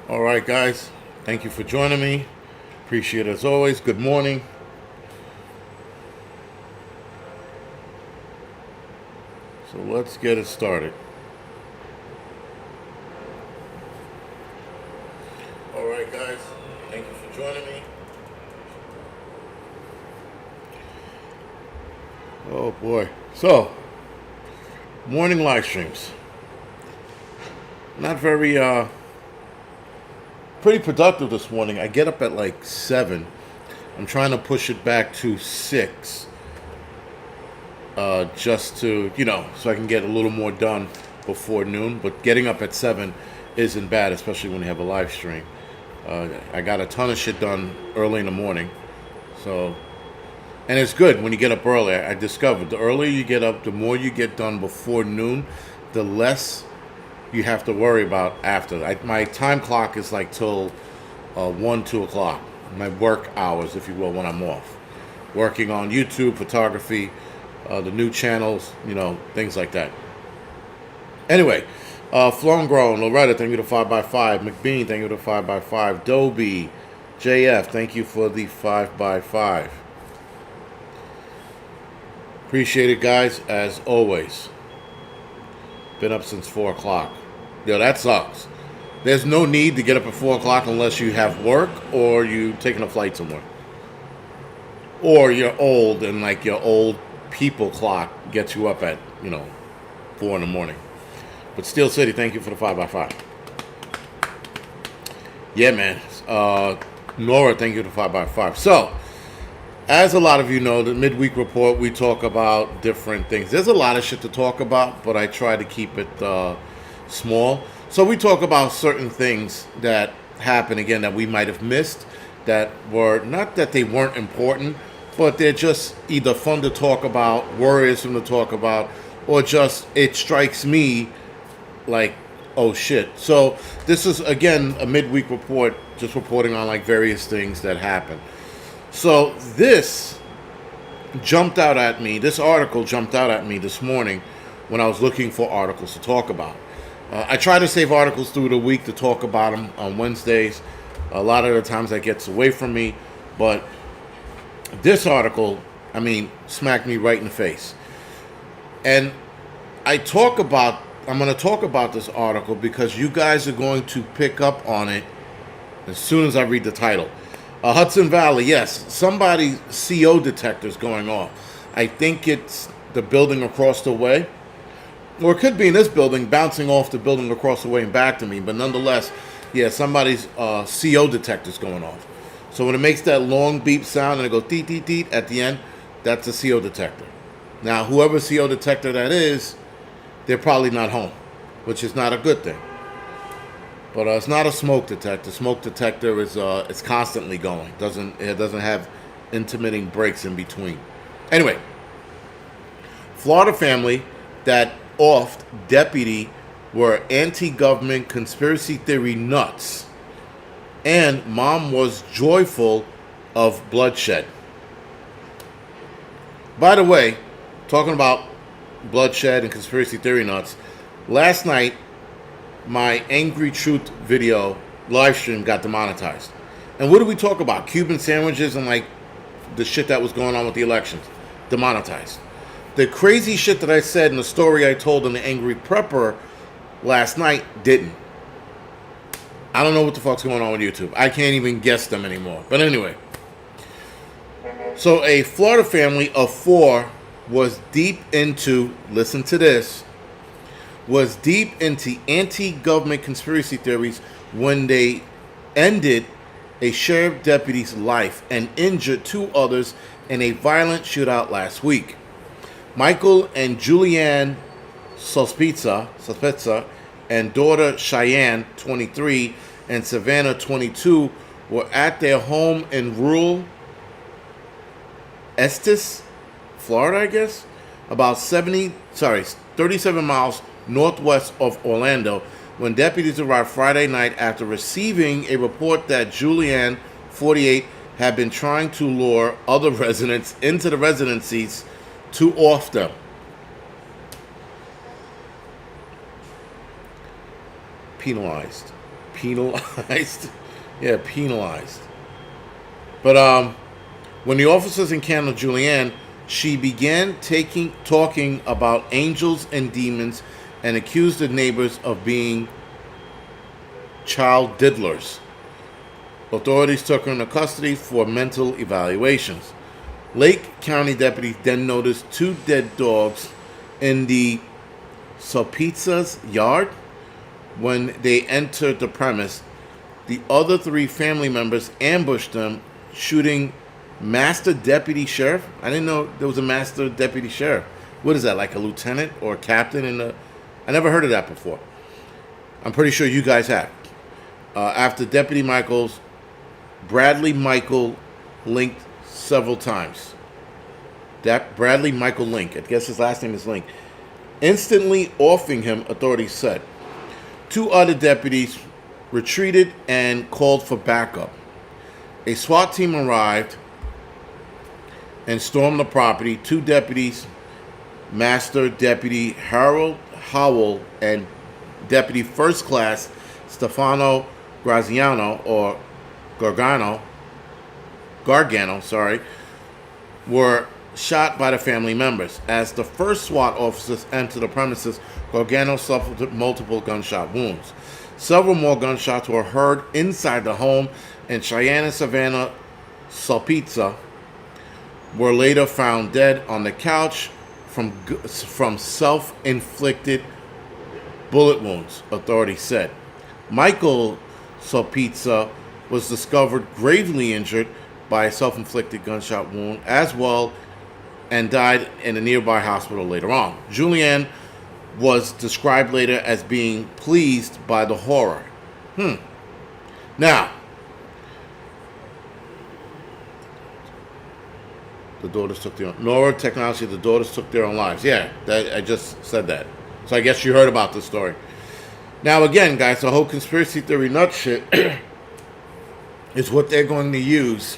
All right, guys. Thank you for joining me. Appreciate it as always. Good morning. So let's get it started. All right, guys. Thank you for joining me. Oh boy. So, morning live streams. Not very pretty productive this morning. I get up at like 7. I'm trying to push it back to 6. Just to, so I can get a little more done before noon. But getting up at 7 isn't bad, especially when you have a live stream. I got a ton of shit done early in the morning. So, and it's good when you get up early. I discovered the earlier you get up, the more you get done before noon, the less you have to worry about after. My time clock is like till 1, 2 o'clock. My work hours, if you will, when I'm off. Working on YouTube, photography, the new channels, things like that. Anyway, Flown Grown, Loretta, thank you to 5x5. McBean, thank you to 5x5. Dobie, JF, thank you for the 5x5. Appreciate it, guys, as always. Been up since 4 o'clock. Yo, that sucks. There's no need to get up at 4 o'clock unless you have work or you taking a flight somewhere. Or you're old and like your old people clock gets you up at, 4 in the morning. But Steel City, thank you for the 5x5. Yeah, man. Nora, thank you for the 5x5. So, as a lot of you know, the midweek report, we talk about different things. There's a lot of shit to talk about, but I try to keep it small. So we talk about certain things that happen, again, that we might have missed, that were, not that they weren't important, but they're just either fun to talk about, worrisome to talk about, or just, it strikes me like, oh shit. So this is, again, a midweek report, just reporting on like various things that happen. So this jumped out at me, this article jumped out at me this morning when I was looking for articles to talk about. I try to save articles through the week to talk about them on Wednesdays. A lot of the times that gets away from me, but this article, smacked me right in the face. And I'm going to talk about this article because you guys are going to pick up on it as soon as I read the title. Hudson Valley, yes, somebody's CO detector is going off. I think it's the building across the way. Or it could be in this building, bouncing off the building across the way and back to me. But nonetheless, yeah, somebody's CO detector is going off. So when it makes that long beep sound and it goes deet, deet, deet at the end, that's a CO detector. Now, whoever CO detector that is, they're probably not home, which is not a good thing. But it's not a smoke detector. Smoke detector is it's constantly going. It doesn't have intermitting breaks in between. Anyway, Florida family that offed deputy were anti-government conspiracy theory nuts, and mom was joyful of bloodshed. By the way, talking about bloodshed and conspiracy theory nuts, last night my Angry Truth video live stream got demonetized. And what did we talk about? Cuban sandwiches and like the shit that was going on with the elections. Demonetized. The crazy shit that I said in the story I told in the Angry Prepper last night didn't. I don't know what the fuck's going on with YouTube. I can't even guess them anymore. But anyway. So a Florida family of 4 was deep into, listen to this, was deep into anti-government conspiracy theories when they ended a sheriff deputy's life and injured 2 others in a violent shootout last week. Michael and Julianne Sospitza and daughter Cheyenne, 23, and Savannah, 22, were at their home in rural Estes, Florida, I guess, about 37 miles northwest of Orlando, when deputies arrived Friday night after receiving a report that Julianne, 48, had been trying to lure other residents into the residencies to off them. Penalized. penalized. Yeah, penalized. But when the officers encountered Julianne, she began talking about angels and demons and accused the neighbors of being child diddlers. Authorities took her into custody for mental evaluations. Lake County deputies then noticed 2 dead dogs in the Sulpizza's yard. When they entered the premise, the other 3 family members ambushed them, shooting Master Deputy Sheriff. I didn't know there was a Master Deputy Sheriff. What is that, like a lieutenant or a captain? I never heard of that before. I'm pretty sure you guys have. After Deputy Michaels, Bradley Michael linked several times. That Bradley Michael Link, I guess his last name is Link, instantly offing him, authorities said. 2 other deputies retreated and called for backup. A SWAT team arrived and stormed the property. 2 deputies, Master Deputy Harold Howell and Deputy First Class Stefano Graziano, or Gargano, were shot by the family members. As the first SWAT officers entered the premises, Gargano suffered multiple gunshot wounds. Several more gunshots were heard inside the home, and Cheyenne and Savannah Sulpizza were later found dead on the couch from self-inflicted bullet wounds, authorities said. Michael Sulpizza was discovered gravely injured by a self-inflicted gunshot wound as well, and died in a nearby hospital later on. Julianne was described later as being pleased by the horror. Now, the daughters took their own. Nora Technology, the daughters took their own lives. Yeah, I just said that. So I guess you heard about this story. Now, again, guys, the whole conspiracy theory nut shit is what they're going to use.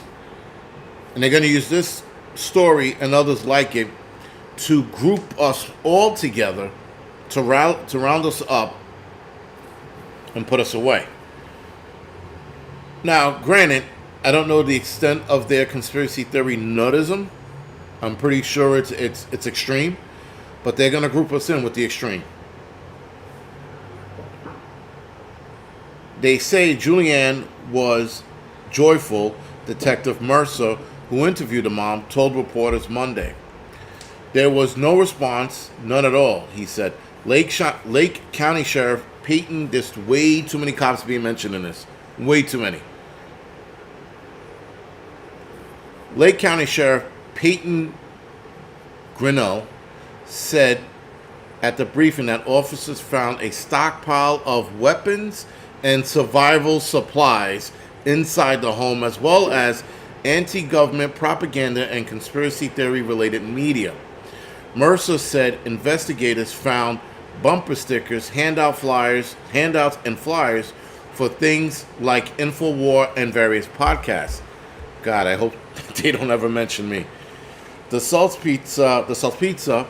And they're going to use this story and others like it to group us all together, to round us up and put us away. Now, granted, I don't know the extent of their conspiracy theory nuttism. I'm pretty sure it's extreme, but they're going to group us in with the extreme. They say Julianne was joyful. Detective Mercer, who interviewed the mom, told reporters Monday. There was no response, none at all, he said. Lake County Sheriff Peyton, there's way too many cops being mentioned in this. Way too many. Lake County Sheriff Peyton Grinnell said at the briefing that officers found a stockpile of weapons and survival supplies inside the home, as well as anti-government propaganda and conspiracy theory-related media. Mercer said investigators found bumper stickers, handouts and flyers for things like InfoWar and various podcasts. God, I hope they don't ever mention me. The Sulpizza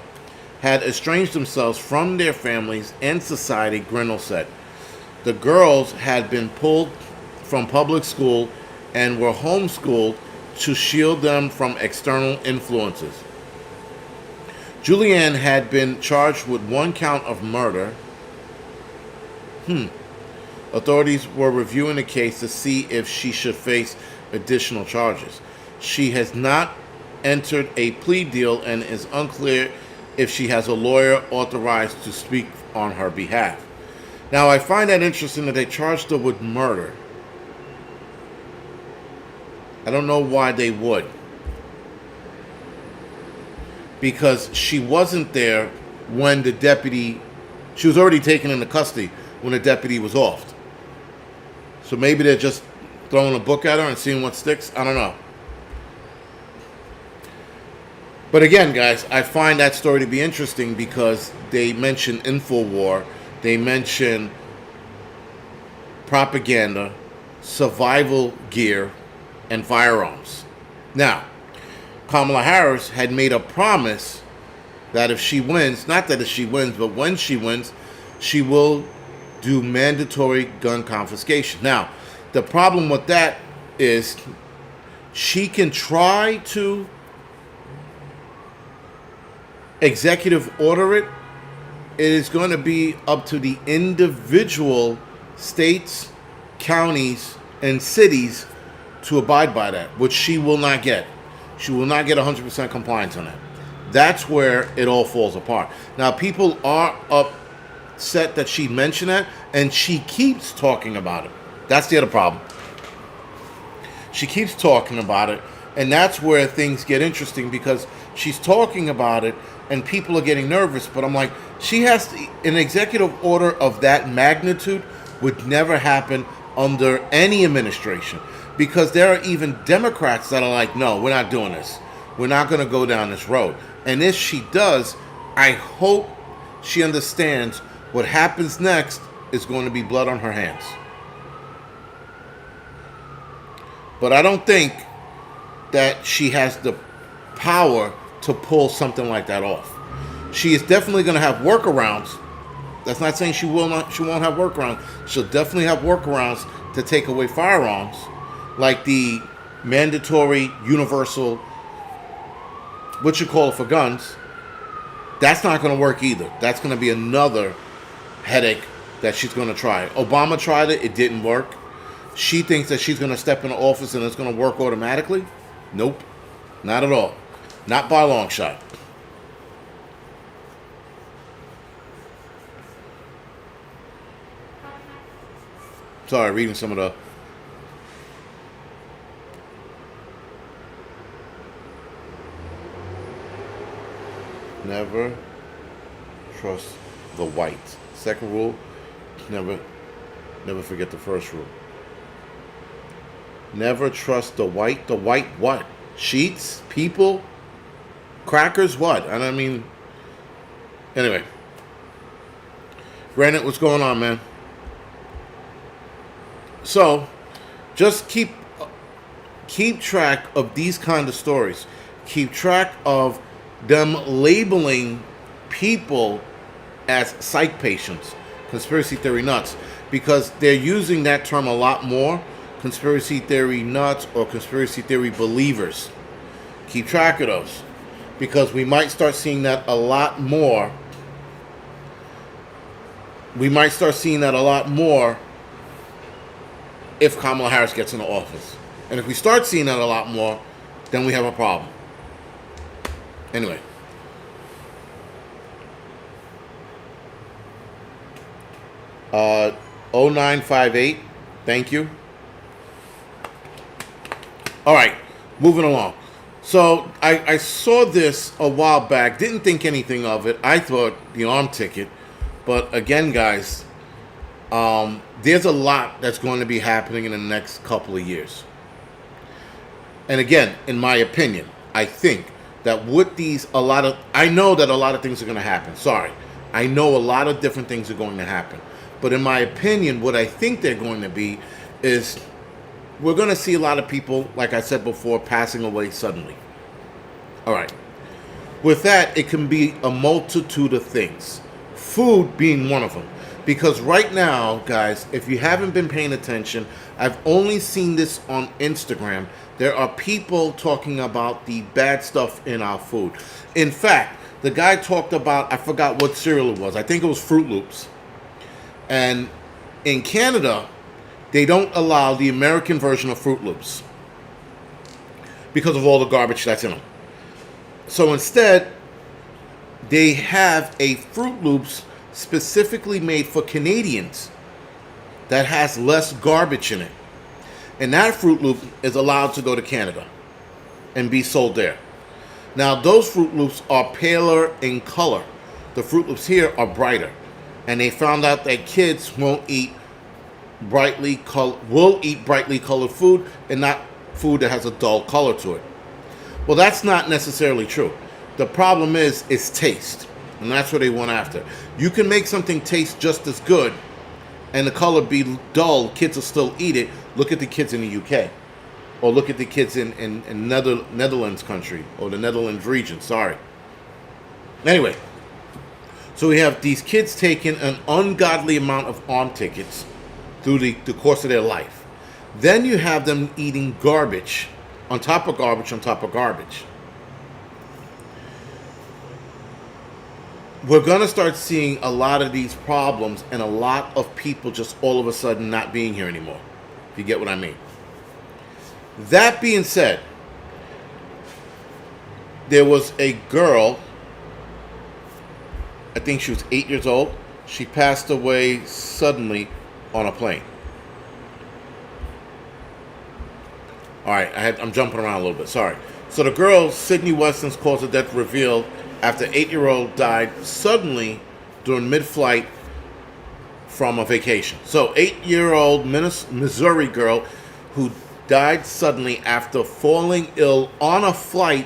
had estranged themselves from their families and society, Grinnell said. The girls had been pulled from public school and were homeschooled to shield them from external influences. Julianne had been charged with 1 count of murder. Authorities were reviewing the case to see if she should face additional charges. She has not entered a plea deal and is unclear if she has a lawyer authorized to speak on her behalf. Now, I find that interesting that they charged her with murder. I don't know why they would. Because she wasn't there when the deputy... She was already taken into custody when the deputy was off. So maybe they're just throwing a book at her and seeing what sticks. I don't know. But again, guys, I find that story to be interesting because they mention InfoWar, they mention propaganda, survival gear, and firearms. Now, Kamala Harris had made a promise that if she wins, not that if she wins, but when she wins, she will do mandatory gun confiscation. Now, the problem with that is she can try to executive order it. It is going to be up to the individual states, counties, and cities to abide by that, which she will not get. She will not get 100% compliance on that. That's where it all falls apart. Now, people are upset that she mentioned that, and she keeps talking about it. That's the other problem. She keeps talking about it, and that's where things get interesting, because she's talking about it, and people are getting nervous. But I'm like, she has to, an executive order of that magnitude would never happen under any administration, because there are even Democrats that are like, no, we're not doing this. We're not going to go down this road. And if she does, I hope she understands what happens next is going to be blood on her hands. But I don't think that she has the power to pull something like that off. She is definitely going to have workarounds. That's not saying she won't have workarounds. She'll definitely have workarounds to take away firearms, like the mandatory universal, what you call it, for guns. That's not going to work either. That's going to be another headache that she's going to try. Obama tried it. It didn't work. She thinks that she's going to step into office and it's going to work automatically. Nope. Not at all. Not by a long shot. Sorry, reading some of the... Never trust the white. Second rule, never forget the first rule. Never trust the white. The white what? Sheets? People? Crackers? What? I mean... Anyway. Granted, what's going on, man? So, just keep track of these kind of stories. Keep track of them labeling people as psych patients, conspiracy theory nuts, because they're using that term a lot more. Conspiracy theory nuts or conspiracy theory believers. Keep track of those, because we might start seeing that a lot more. We might start seeing that a lot more if Kamala Harris gets into office. And if we start seeing that a lot more, then we have a problem. Anyway. Uh, 0958, thank you. All right, moving along. So I saw this a while back, didn't think anything of it. I thought the arm ticket. But again, guys, there's a lot that's going to be happening in the next couple of years. And again, in my opinion, I think that with these, I know that a lot of things are going to happen. Sorry. I know a lot of different things are going to happen. But in my opinion, what I think they're going to be is we're going to see a lot of people, like I said before, passing away suddenly. All right. With that, it can be a multitude of things. Food being one of them. Because right now, guys, if you haven't been paying attention, I've only seen this on Instagram. There are people talking about the bad stuff in our food. In fact, the guy talked about, I forgot what cereal it was. I think it was Fruit Loops. And in Canada, they don't allow the American version of Fruit Loops because of all the garbage that's in them. So instead, they have a Fruit Loops specifically made for Canadians that has less garbage in it. And that Fruit Loop is allowed to go to Canada and be sold there. Now, those Fruit Loops are paler in color. The Fruit Loops here are brighter. And they found out that kids won't eat brightly colored food and not food that has a dull color to it. Well, that's not necessarily true. The problem is taste. And that's what they want after. You can make something taste just as good and the color be dull, kids will still eat it. Look at the kids in the UK. Or look at the kids in Netherlands country, or the Netherlands region, sorry. Anyway, So we have these kids taking an ungodly amount of arm tickets through the course of their life. Then you have them eating garbage on top of garbage on top of garbage. We're going to start seeing a lot of these problems and a lot of people just all of a sudden not being here anymore, if you get what I mean. That being said, there was a girl, I think she was 8 years old. She passed away suddenly on a plane. All right, I'm jumping around a little bit, sorry. So the girl, Sydney Weston's cause of death revealed after 8-year-old died suddenly during mid-flight from a vacation. So 8-year-old Missouri girl who died suddenly after falling ill on a flight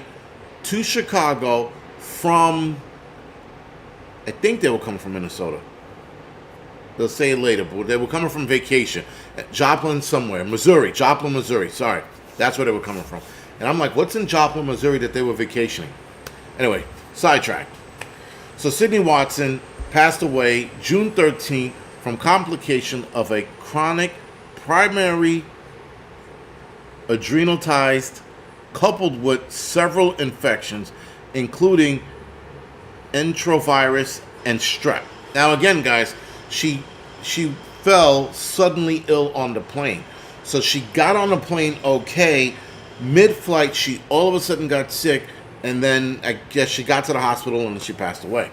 to Chicago from, I think they were coming from Minnesota. They'll say it later, but they were coming from vacation. Joplin somewhere, Joplin, Missouri, sorry. That's where they were coming from. And I'm like, what's in Joplin, Missouri that they were vacationing? Anyway, sidetrack. So Sydney Watson passed away June 13th from complication of a chronic primary adrenalitis coupled with several infections, including enterovirus and strep. Now again, guys, she fell suddenly ill on the plane. So she got on the plane okay. Mid-flight, she all of a sudden got sick, and then I guess she got to the hospital and she passed away.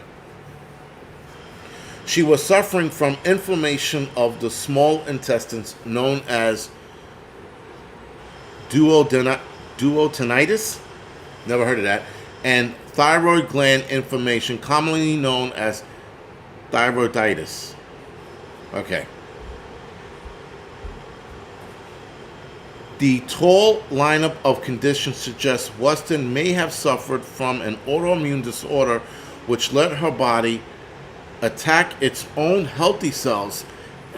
She was suffering from inflammation of the small intestines known as duodenitis, never heard of that, and thyroid gland inflammation, commonly known as thyroiditis. Okay. The tall lineup of conditions suggests Weston may have suffered from an autoimmune disorder which let her body attack its own healthy cells,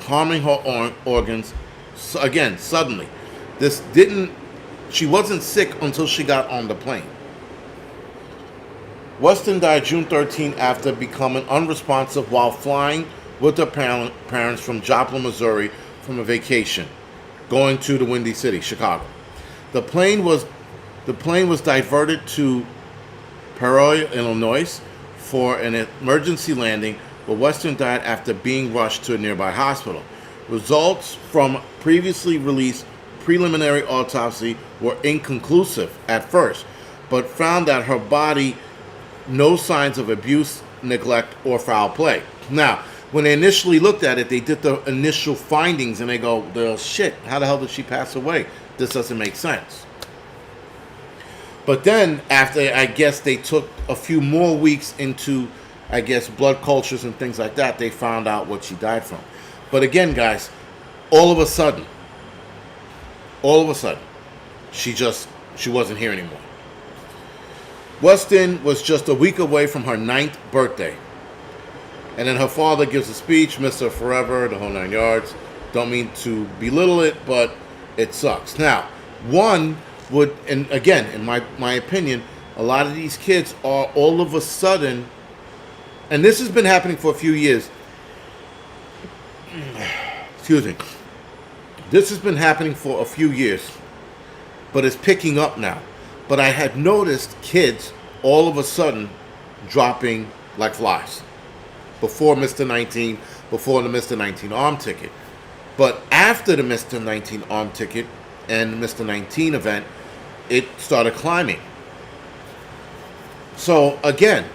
harming her organs, again, suddenly. She wasn't sick until she got on the plane. Weston died June 13 after becoming unresponsive while flying with her parents from Joplin, Missouri, from a vacation, going to the Windy City, Chicago. The plane was diverted to Peoria, Illinois, for an emergency landing, but Weston died after being rushed to a nearby hospital. Results from previously released preliminary autopsy were inconclusive at first, but found that her body no signs of abuse, neglect, or foul play. Now, when they initially looked at it, they did the initial findings and they go, well, shit, how the hell did she pass away? This doesn't make sense. But then, after, I guess, they took a few more weeks into, I guess, blood cultures and things like that, they found out what she died from. But again, guys, all of a sudden, she wasn't here anymore. Weston was just a week away from her 9th birthday. And then her father gives a speech, miss her forever, the whole 9 yards. Don't mean to belittle it, but it sucks. Now, one would, and again, in my opinion, a lot of these kids are all of a sudden, and this has been happening for a few years. Excuse me. This has been happening for a few years, but it's picking up now. But I had noticed kids all of a sudden dropping like flies. Before Mr. 19, before the Mr. 19 arm ticket. But after the Mr. 19 arm ticket and the Mr. 19 event, it started climbing. So again,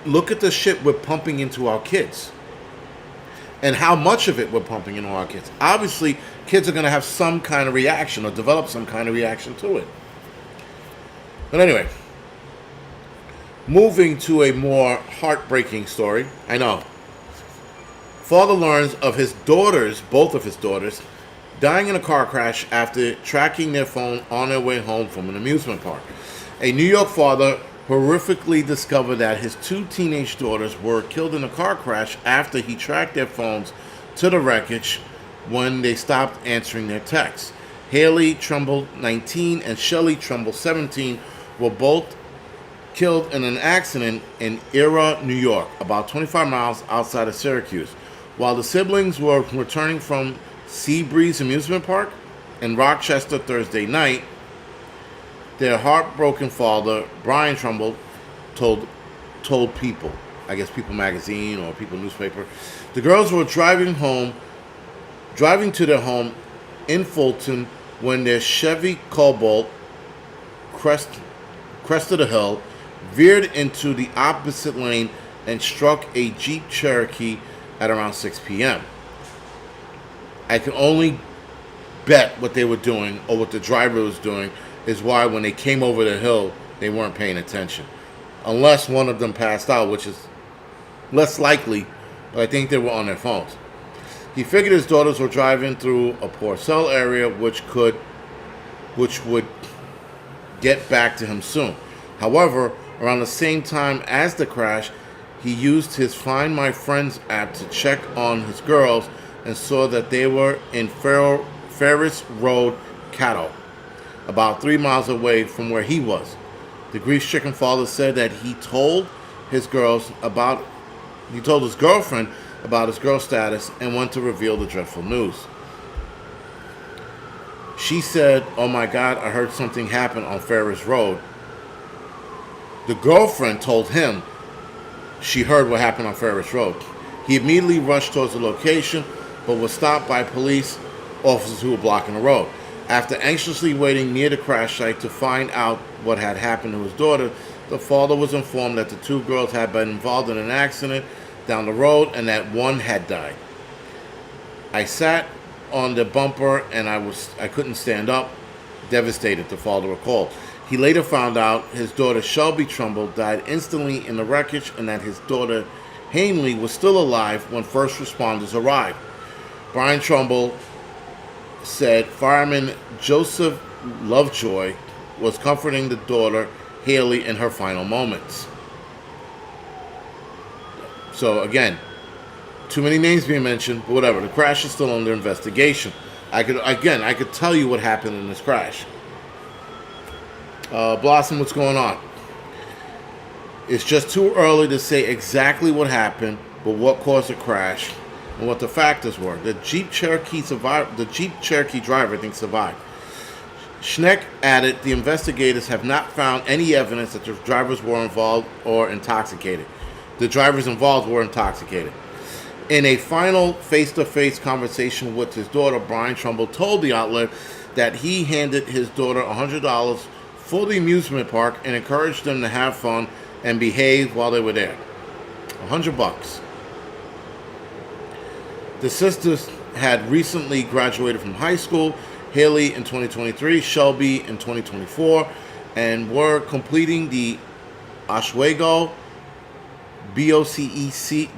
look at the shit we're pumping into our kids. And how much of it we're pumping into our kids. Obviously, kids are going to have some kind of reaction or develop some kind of reaction to it. But anyway, moving to a more heartbreaking story. I know. Father learns of his daughters, both of his daughters, dying in a car crash after tracking their phone on their way home from an amusement park. A New York father horrifically discovered that his 2 teenage daughters were killed in a car crash after he tracked their phones to the wreckage when they stopped answering their texts. Haley Trumbull, 19, and Shelley Trumbull, 17, were both killed in an accident in Era, New York, about 25 miles outside of Syracuse. While the siblings were returning from Seabreeze Amusement Park in Rochester Thursday night, their heartbroken father, Brian Trumbull, told People, I guess People Magazine or People newspaper, the girls were driving to their home in Fulton when their Chevy Cobalt crested a hill, veered into the opposite lane, and struck a Jeep Cherokee at around 6 p.m. I can only bet what they were doing or what the driver was doing is why when they came over the hill, they weren't paying attention. Unless one of them passed out, which is less likely, but I think they were on their phones. He figured his daughters were driving through a Porcel area which would get back to him soon. However, around the same time as the crash, he used his Find My Friends app to check on his girls and saw that they were in Ferris Road, Caddo, about 3 miles away from where he was. The grief-stricken father said that he told his girlfriend about his girl status and went to reveal the dreadful news. She said, "Oh my God, I heard something happen on Ferris Road." The girlfriend told him she heard what happened on Ferris Road. He immediately rushed towards the location, but was stopped by police officers who were blocking the road. After anxiously waiting near the crash site to find out what had happened to his daughter, the father was informed that the two girls had been involved in an accident down the road and that one had died. "I sat on the bumper and I couldn't stand up, devastated," the father recalled. He later found out his daughter Shelby Trumbull died instantly in the wreckage and that his daughter Hanley was still alive when first responders arrived. Brian Trumbull said fireman Joseph Lovejoy was comforting the daughter Haley in her final moments. So again, too many names being mentioned, but whatever. The crash is still under investigation. I could tell you what happened in this crash. Blossom, what's going on? It's just too early to say exactly what happened, but what caused the crash and what the factors were. The Jeep Cherokee driver, I think, survived. Schneck added, the investigators have not found any evidence that the drivers were involved or intoxicated. The drivers involved were intoxicated. In a final face-to-face conversation with his daughter, Brian Trumbull told the outlet that he handed his daughter $100 for the amusement park and encouraged them to have fun and behave while they were there. $100. The sisters had recently graduated from high school, Haley in 2023, Shelby in 2024, and were completing the Oswego BOCES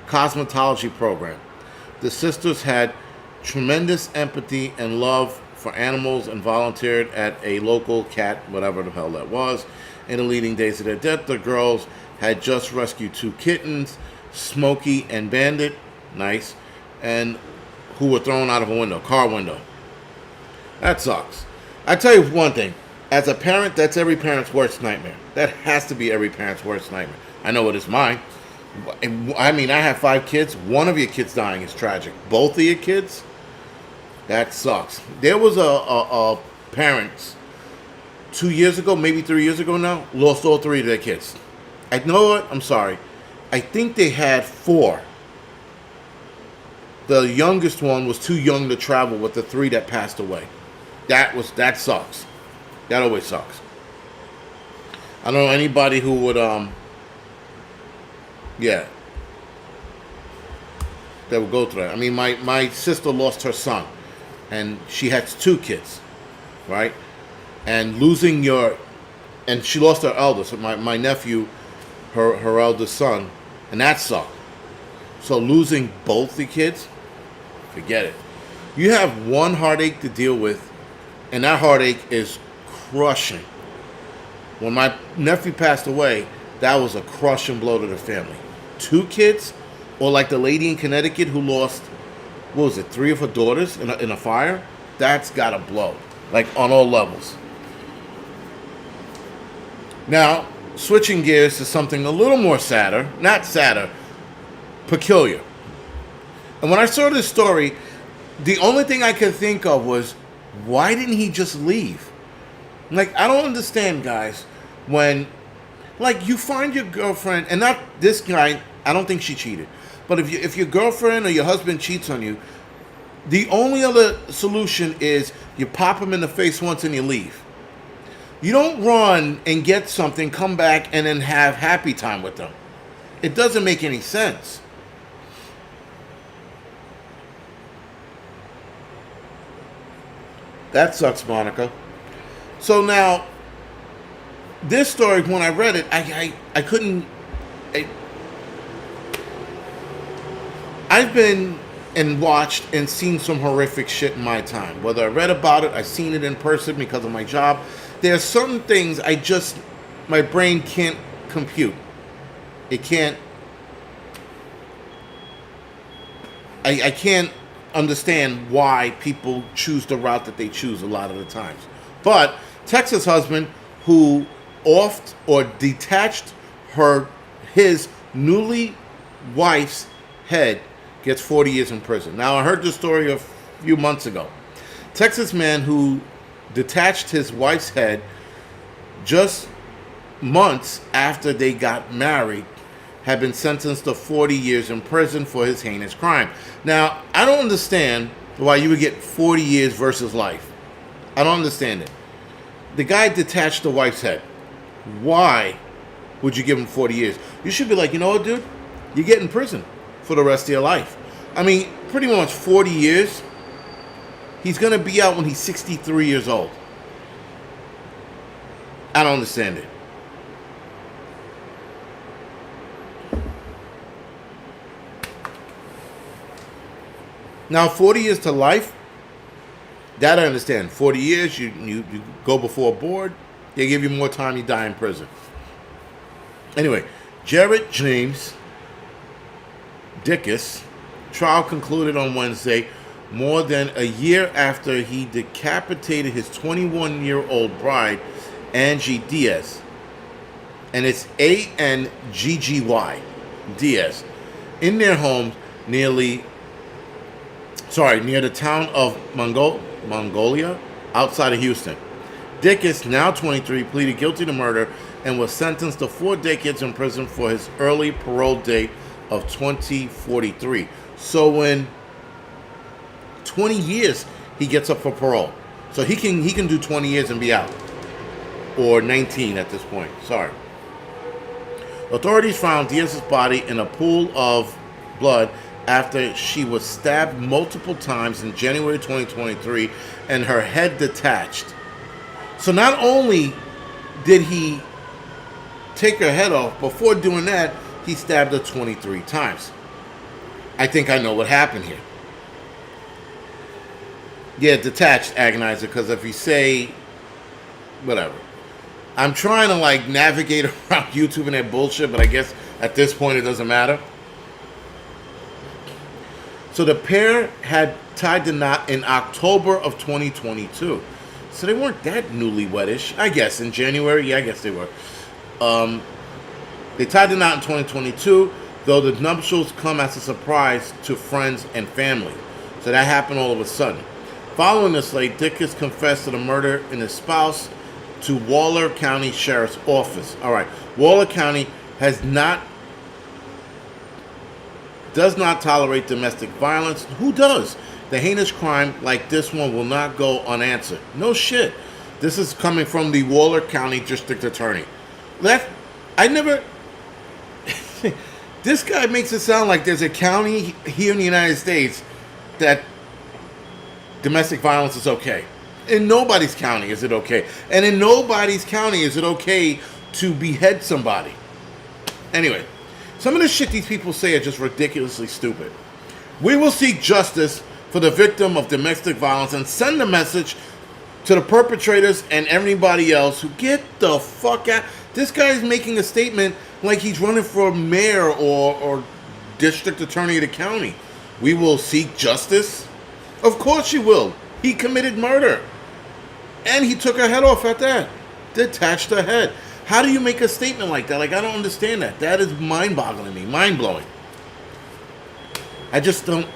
cosmetology program. The sisters had tremendous empathy and love for animals and volunteered at a local cat, whatever the hell that was. In the leading days of their death, the girls had just rescued 2 kittens, Smokey and Bandit, nice, and who were thrown out of a car window. That sucks. I tell you one thing, as a parent, that's every parent's worst nightmare. That has to be every parent's worst nightmare. I know it is mine. I mean, I have 5 kids. One of your kids dying is tragic. Both of your kids, that sucks. There was a parents 2 years ago, maybe 3 years ago now, lost all 3 of their kids. I know what? I'm sorry. I think they had 4. The youngest one was too young to travel with the 3 that passed away. That sucks. That always sucks. I don't know anybody who would that would go through that. I mean, my sister lost her son, and she had 2 kids, right? And and she lost her eldest, so my nephew, her eldest son, and that sucked. So losing both the kids, forget it. You have one heartache to deal with, and that heartache is crushing. When my nephew passed away, that was a crushing blow to the family. 2 kids, or like the lady in Connecticut who lost, 3 of her daughters in a fire? That's gotta blow, like on all levels. Now, switching gears to something a little more sadder, not sadder, peculiar. And when I saw this story, the only thing I could think of was, why didn't he just leave? Like, I don't understand, guys, when, like, you find your girlfriend, and not this guy, I don't think she cheated, but if your girlfriend or your husband cheats on you, the only other solution is you pop him in the face once and you leave. You don't run and get something, come back, and then have happy time with them. It doesn't make any sense. That sucks, Monica. So now, this story, when I read it, I couldn't... I've been and watched and seen some horrific shit in my time. Whether I read about it, I've seen it in person because of my job. There are certain things my brain can't compute. It can't... I can't understand why people choose the route that they choose a lot of the times. But Texas husband who offed or detached his newly wife's head gets 40 years in prison. Now, I heard this story a few months ago. Texas man who detached his wife's head just months after they got married had been sentenced to 40 years in prison for his heinous crime. Now, I don't understand why you would get 40 years versus life. I don't understand it. The guy detached the wife's head. Why would you give him 40 years? You should be like, you know what, dude? You get in prison for the rest of your life. I mean, pretty much 40 years. He's going to be out when he's 63 years old. I don't understand it. Now, 40 years to life, that I understand. 40 years, you go before a board, they give you more time, you die in prison. Anyway, Jared James Dickus trial concluded on Wednesday, more than a year after he decapitated his 21-year-old bride, Angie Diaz. And it's A-N-G-G-Y, Diaz, in their home near the town of Mongolia, outside of Houston. Dickus, now 23, pleaded guilty to murder and was sentenced to 4 decades in prison for his early parole date of 2043. So in 20 years, he gets up for parole. So he can do 20 years and be out. Or 19 at this point. Sorry. Authorities found Diaz's body in a pool of blood after she was stabbed multiple times in January 2023 and her head detached. So not only did he take her head off, before doing that, he stabbed her 23 times. I think I know what happened here. Yeah, detached, agonizer, because if you say, whatever. I'm trying to navigate around YouTube and that bullshit, but I guess at this point it doesn't matter. So the pair had tied the knot in October of 2022. So they weren't that newlywedish. I guess in January, yeah, I guess they were. They tied the knot in 2022, though the nuptials come as a surprise to friends and family. So that happened all of a sudden. Following this, Dickus confessed to the murder in his spouse to Waller County Sheriff's Office. All right, Waller County does not tolerate domestic violence. Who does? The heinous crime like this one will not go unanswered. No shit. This is coming from the Waller County District Attorney. This guy makes it sound like there's a county here in the United States that domestic violence is okay. In nobody's county is it okay. And in nobody's county is it okay to behead somebody. Anyway, some of the shit these people say are just ridiculously stupid. We will seek justice for the victim of domestic violence and send a message to the perpetrators and everybody else who get the fuck out. This guy's making a statement like he's running for mayor or district attorney of the county. We will seek justice? Of course you will. He committed murder. And he took her head off at that. Detached her head. How do you make a statement like that? Like, I don't understand that. That is mind-boggling to me. Mind-blowing. I just don't...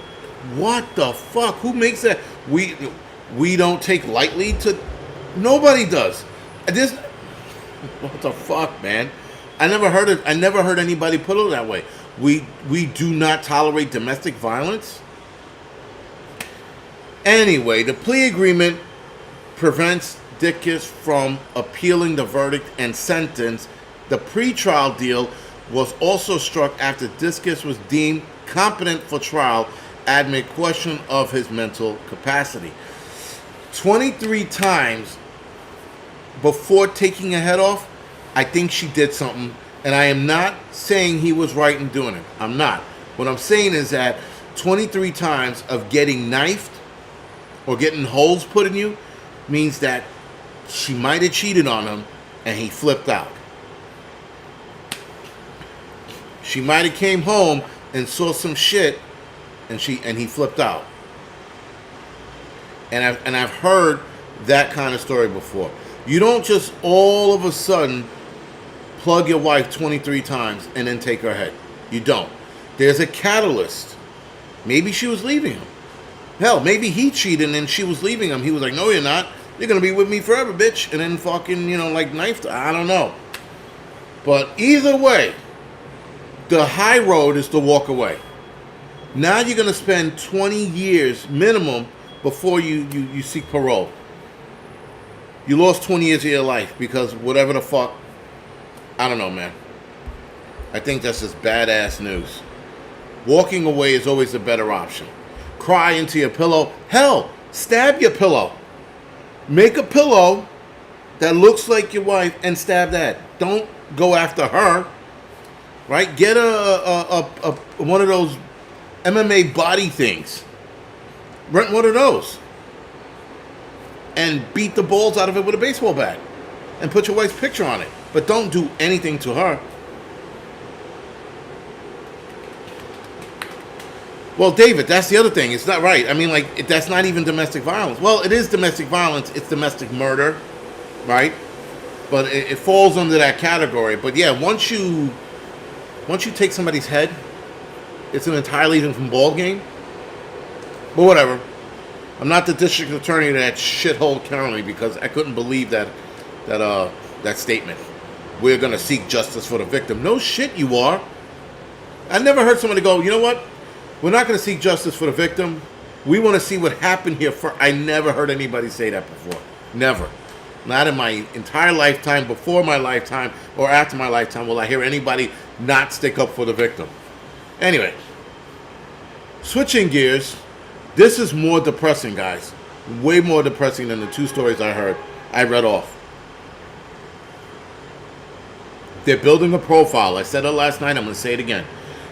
What the fuck? Who makes that? We don't take lightly to... Nobody does. This... What the fuck, man? I never heard anybody put it that way. We do not tolerate domestic violence. Anyway, the plea agreement prevents Dickus from appealing the verdict and sentence. The pretrial deal was also struck after Dickus was deemed competent for trial amid question of his mental capacity. 23 times before taking her head off, I think she did something. And I am not saying he was right in doing it. I'm not. What I'm saying is that 23 times of getting knifed or getting holes put in you means that she might have cheated on him and he flipped out. She might have came home and saw some shit and he flipped out. And I've heard that kind of story before. You don't just all of a sudden plug your wife 23 times and then take her head. You don't. There's a catalyst. Maybe she was leaving him. Hell, maybe he cheated and she was leaving him. He was like, no, you're not. You're going to be with me forever, bitch. And then fucking, like knifed her. I don't know. But either way, the high road is to walk away. Now you're going to spend 20 years minimum before you seek parole. You lost 20 years of your life because whatever the fuck. I don't know, man. I think that's just badass news. Walking away is always a better option. Cry into your pillow. Hell, stab your pillow. Make a pillow that looks like your wife and stab that. Don't go after her. Right? Get a one of those MMA body things. Rent one of those. And beat the balls out of it with a baseball bat. And put your wife's picture on it. But don't do anything to her. Well, David, that's the other thing. It's not right. I mean, that's not even domestic violence. Well, it is domestic violence. It's domestic murder, right? But it falls under that category. But yeah, once you take somebody's head, it's an entirely different ball game. But whatever. I'm not the district attorney of that shithole county because I couldn't believe that statement. We're going to seek justice for the victim. No shit you are. I never heard somebody go, you know what? We're not going to seek justice for the victim. We want to see what happened here. I never heard anybody say that before. Never. Not in my entire lifetime, before my lifetime, or after my lifetime will I hear anybody not stick up for the victim. Anyway. Switching gears. This is more depressing, guys. Way more depressing than the two stories I read off. They're building a profile. I said it last night. I'm going to say it again.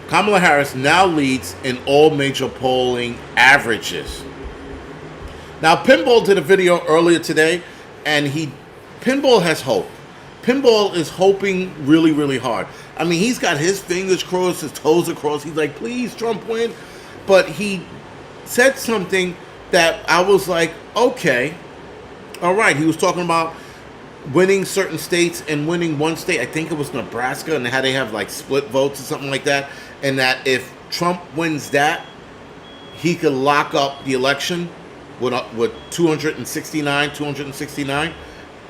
Kamala Harris now leads in all major polling averages. Now, Pinball did a video earlier today, and Pinball has hope. Pinball is hoping really, really hard. I mean, he's got his fingers crossed, his toes across. He's like, please, Trump win. But he said something that I was like, okay, all right. He was talking about winning certain states and winning one state. I think it was Nebraska, and how they have like split votes or something like that. And that if Trump wins that, he could lock up the election with 269,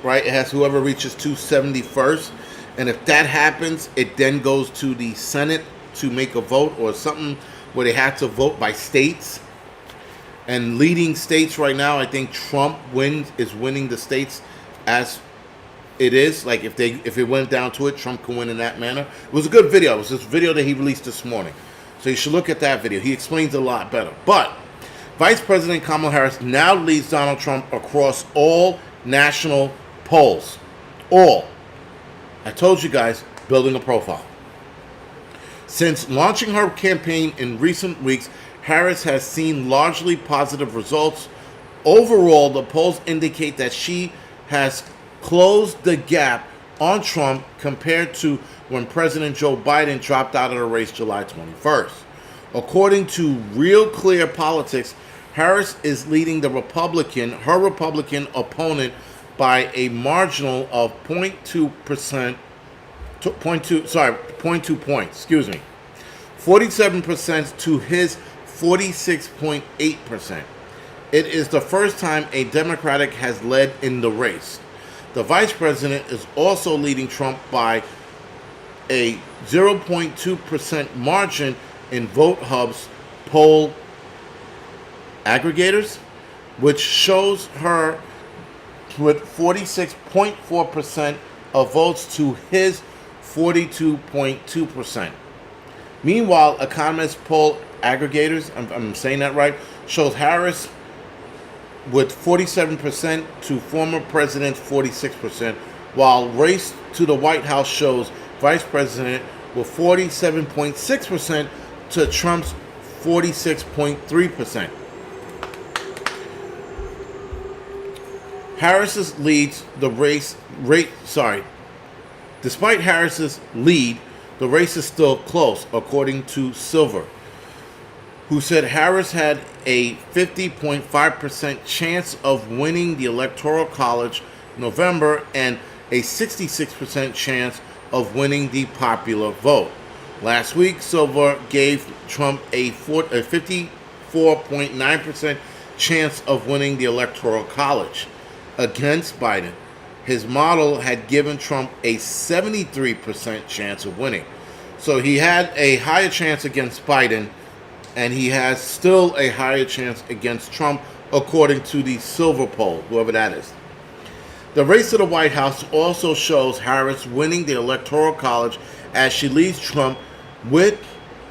right? It has whoever reaches 271st. And if that happens, it then goes to the Senate to make a vote or something where they have to vote by states. And leading states right now, I think Trump is winning the states as it is. Like if it went down to it, Trump can win in that manner. It was a good video. It was this video that he released this morning. So you should look at that video. He explains a lot better. But Vice President Kamala Harris now leads Donald Trump across all national polls. All. I told you guys, building a profile. Since launching her campaign in recent weeks, Harris has seen largely positive results. Overall, the polls indicate that she has closed the gap on Trump compared to when President Joe Biden dropped out of the race July 21st. According to Real Clear Politics, Harris is leading her Republican opponent by a marginal of 0.2%, 0.2 points, excuse me. 47% to his 46.8%. It is the first time a Democratic has led in the race. The vice president is also leading Trump by a 0.2% margin in VoteHub's poll aggregators, which shows her with 46.4% of votes to his 42.2%. Meanwhile, economist poll aggregators, I'm saying that right, shows Harris with 47% to former president's 46%, while race to the White House shows vice president with 47.6% to Trump's 46.3%. Harris's leads the race. Despite Harris's lead, the race is still close, according to Silver, who said Harris had a 50.5% chance of winning the Electoral College in November and a 66% chance of winning the popular vote. Last week, Silver gave Trump a 54.9% chance of winning the Electoral College against Biden. His model had given Trump a 73% chance of winning. So he had a higher chance against Biden, and he has still a higher chance against Trump, according to the Silver poll, whoever that is. The race to the White House also shows Harris winning the Electoral College as she leads Trump with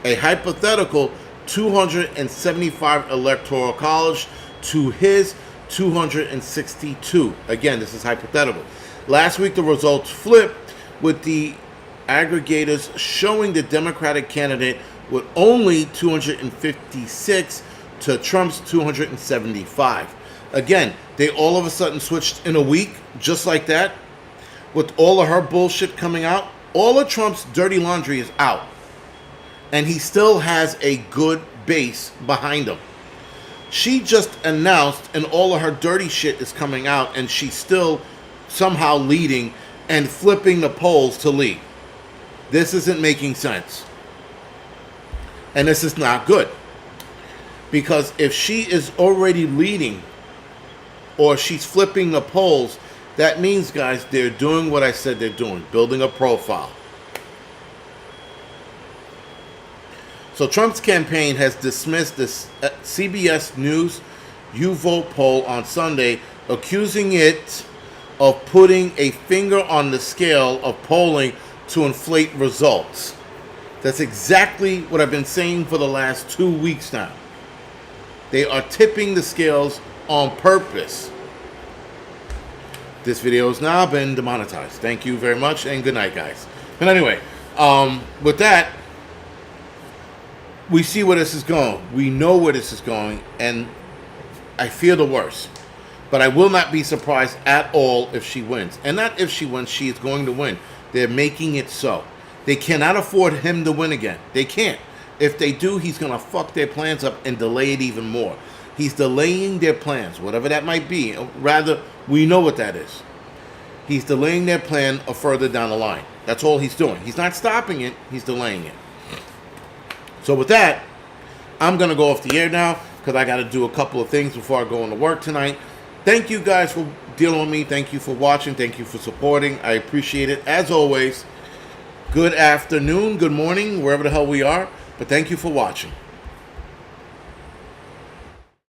a hypothetical 275 Electoral College to his 262. Again, this is hypothetical. Last week, the results flipped, with the aggregators showing the Democratic candidate with only 256 to Trump's 275. Again, they all of a sudden switched in a week, just like that. With all of her bullshit coming out, all of Trump's dirty laundry is out. And he still has a good base behind him. She just announced, and all of her dirty shit is coming out, and she's still somehow leading and flipping the polls to lead. This isn't making sense. And this is not good. Because if she is already leading, or she's flipping the polls, that means, guys, they're doing what I said they're doing, building a profile. So Trump's campaign has dismissed this CBS News YouVote poll on Sunday, accusing it of putting a finger on the scale of polling to inflate results. That's exactly what I've been saying for the last 2 weeks now. They are tipping the scales on purpose. This video has now been demonetized. Thank you very much, and good night, guys. But anyway, with that, we see where this is going. We know where this is going, and I fear the worst. But I will not be surprised at all if she wins. And not if she wins, she is going to win. They're making it so. They cannot afford him to win again. They can't. If they do, he's going to fuck their plans up and delay it even more. He's delaying their plans, whatever that might be. Rather, we know what that is. He's delaying their plan further down the line. That's all he's doing. He's not stopping it. He's delaying it. So with that, I'm going to go off the air now because I got to do a couple of things before I go into work tonight. Thank you guys for dealing with me. Thank you for watching. Thank you for supporting. I appreciate it. As always, good afternoon, good morning, wherever the hell we are. But thank you for watching.